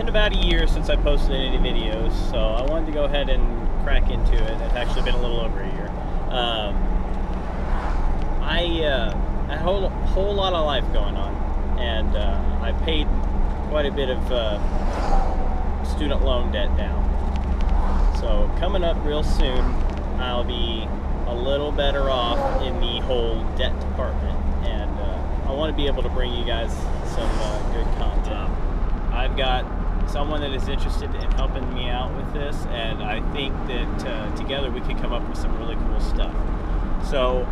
been about a year since I posted any videos, so I wanted to go ahead and crack into it. It's actually been a little over a year. I had a whole lot of life going on, and I paid quite a bit of student loan debt down. So coming up real soon, I'll be a little better off in the whole debt department, and I want to be able to bring you guys some good content. I've got someone that is interested in helping me out with this, and I think that together we can come up with some really cool stuff. So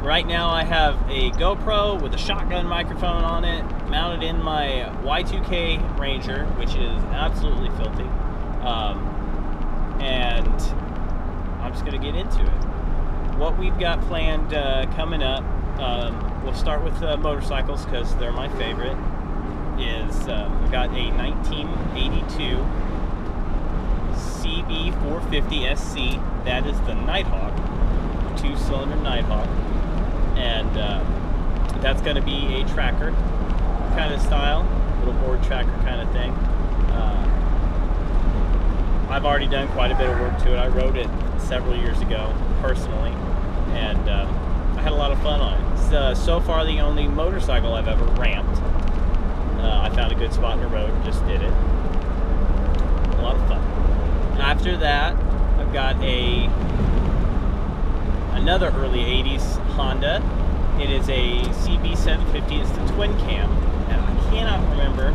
right now I have a GoPro with a shotgun microphone on it, mounted in my Y2K Ranger, which is absolutely filthy. And I'm just going to get into it. What we've got planned coming up, we'll start with motorcycles because they're my favorite. We've got a 1982 CB450 SC. That is the Nighthawk, 2-cylinder Nighthawk, and that's going to be a tracker kind of style, little board tracker kind of thing. I've already done quite a bit of work to it. I rode it several years ago personally, and I had a lot of fun on it. It's so far the only motorcycle I've ever ramped. I found a good spot in the road and just did it. A lot of fun. After that, I've got another early 80s Honda. It is a CB750. It's the twin cam, and I cannot remember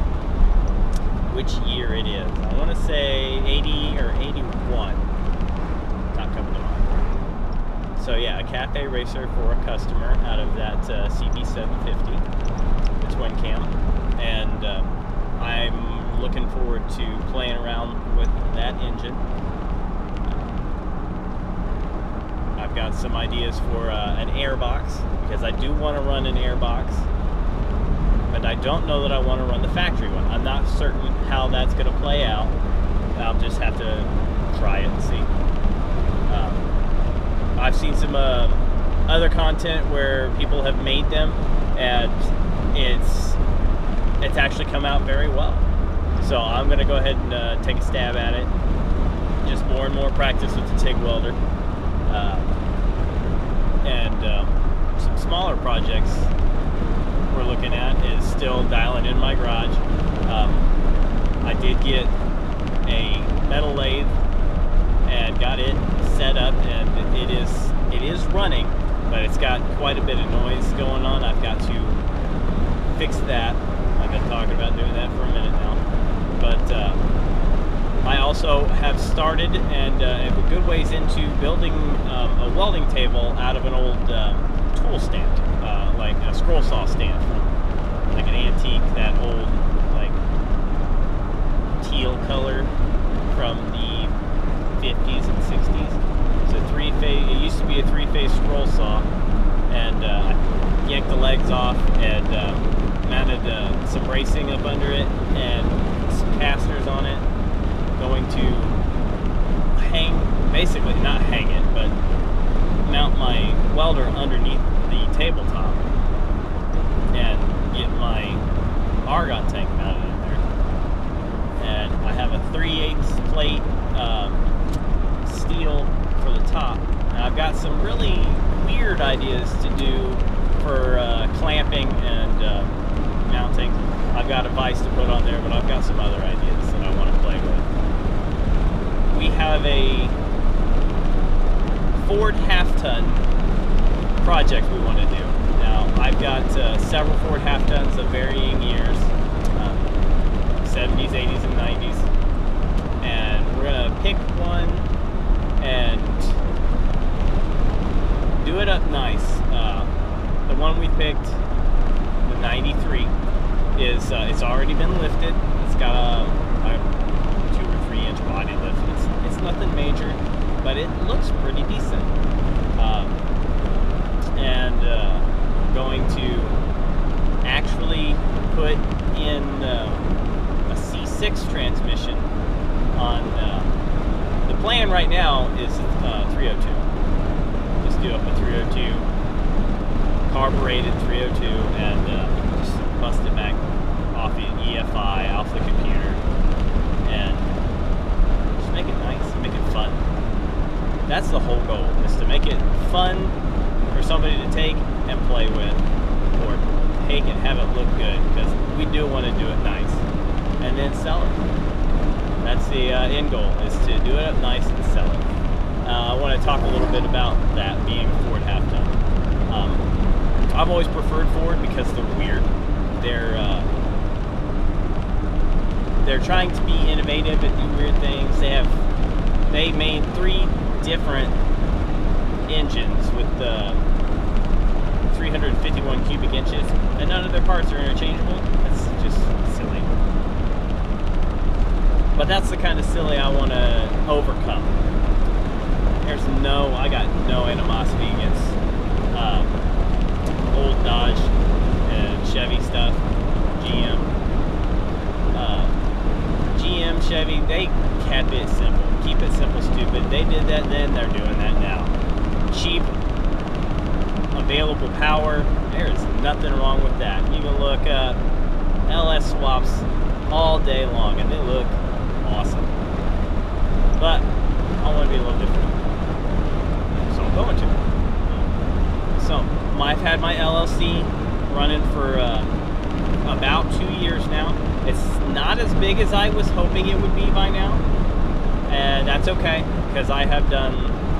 which year it is. I want to say 80 or 81. Not coming to mind. So yeah, a cafe racer for a customer out of that CB750, the twin cam, and I'm looking forward to playing around with that engine. I've got some ideas for an airbox, because I do want to run an airbox, but I don't know that I want to run the factory one. I'm not certain how that's going to play out. I'll just have to try it and see. I've seen some other content where people have made them, and it's actually come out very well. So I'm going to go ahead and take a stab at it. Just more and more practice with the TIG welder. Some smaller projects we're looking at is still dialing in my garage. I did get a metal lathe and got it set up, and it is running, but it's got quite a bit of noise going on. I've got to fix that. I've been talking about doing that for a minute now, but I also have started and a good ways into building a welding table out of an old tool stand, like a scroll saw stand from like an antique, that old like teal color from the 50s and 60s. It's a three-phase. It used to be a three-phase scroll saw, and I yanked the legs off and mounted some bracing up under it and some casters on it. Going to basically not hang it, but mount my welder underneath the tabletop and get my argon tank mounted in there. And I have a 3/8 plate steel for the top. And I've got some really weird ideas to do for clamping and mounting. I've got a vise to put on there, but I've got some other ideas that I want to play with. We have a Ford half-ton project we want to do. Now, I've got several Ford half-tons of varying years, 70s, 80s, and 90s, and we're going to pick one and do it up nice. The one we picked, the 93, is it's already been lifted. It's got a 2 or 3 inch body lift. It's nothing major, but it looks pretty decent. And going to actually put in a C6 transmission on the plan right now is 302. Just do up a 302, carbureted 302, and just bust it back off the EFI, off the computer. fun for somebody to take and play with, or take and have it look good, because we do want to do it nice and then sell it. That's the end goal, is to do it up nice and sell it. I want to talk a little bit about that being a Ford half-ton. I've always preferred Ford because they're weird. They're trying to be innovative and do weird things. They made 3 different engines with the 351 cubic inches, and none of their parts are interchangeable. That's just silly. But that's the kind of silly I want to overcome. I got no animosity against old Dodge and Chevy stuff, GM, Chevy, they kept it simple. Keep it simple, stupid. They did that then, they're doing that now. Cheap, available power, there's nothing wrong with that. You can look up LS swaps all day long and they look awesome. But I want to be a little different. So I'm going to. So I've had my LLC running for about 2 years now. It's not as big as I was hoping it would be by now, and that's okay, because I have done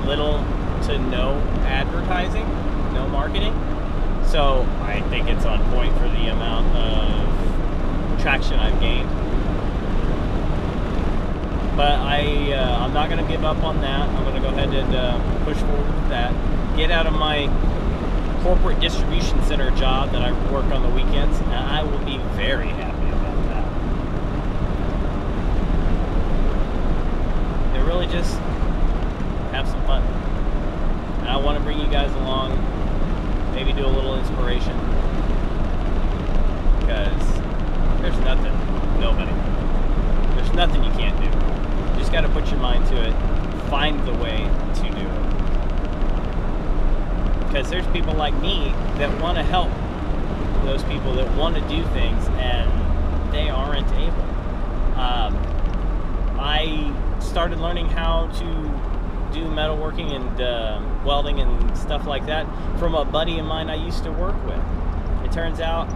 little to no advertising, no marketing, so I think it's on point for the amount of traction I've gained. But I'm not going to give up on that. I'm going to go ahead and push forward with that. Get out of my corporate distribution center job that I work on the weekends, and I will be very happy about that. And really just have some fun. And I want to bring you guys along, maybe do a little inspiration, because there's nothing you can't do. You just got to put your mind to it, find the way to do it. Because there's people like me that want to help those people that want to do things and they aren't able. I started learning how to do metalworking and welding and stuff like that from a buddy of mine I used to work with. It turns out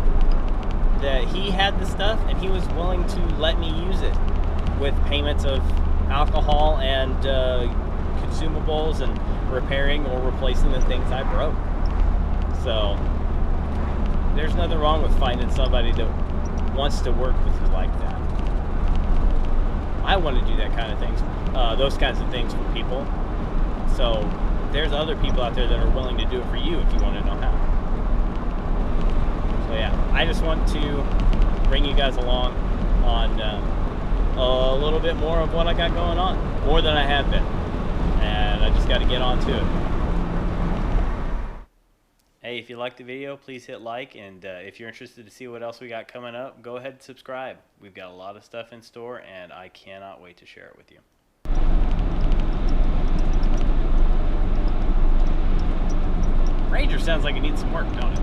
that he had the stuff and he was willing to let me use it with payments of alcohol and consumables and repairing or replacing the things I broke. So there's nothing wrong with finding somebody that wants to work with you like that. I want to do that kind of things, those kinds of things for people. So there's other people out there that are willing to do it for you if you want to know how. So yeah, I just want to bring you guys along on a little bit more of what I got going on, more than I have been. And I just got to get on to it. Hey, if you liked the video, please hit like, and if you're interested to see what else we got coming up, go ahead and subscribe. We've got a lot of stuff in store, and I cannot wait to share it with you. Ranger sounds like it needs some work, don't it?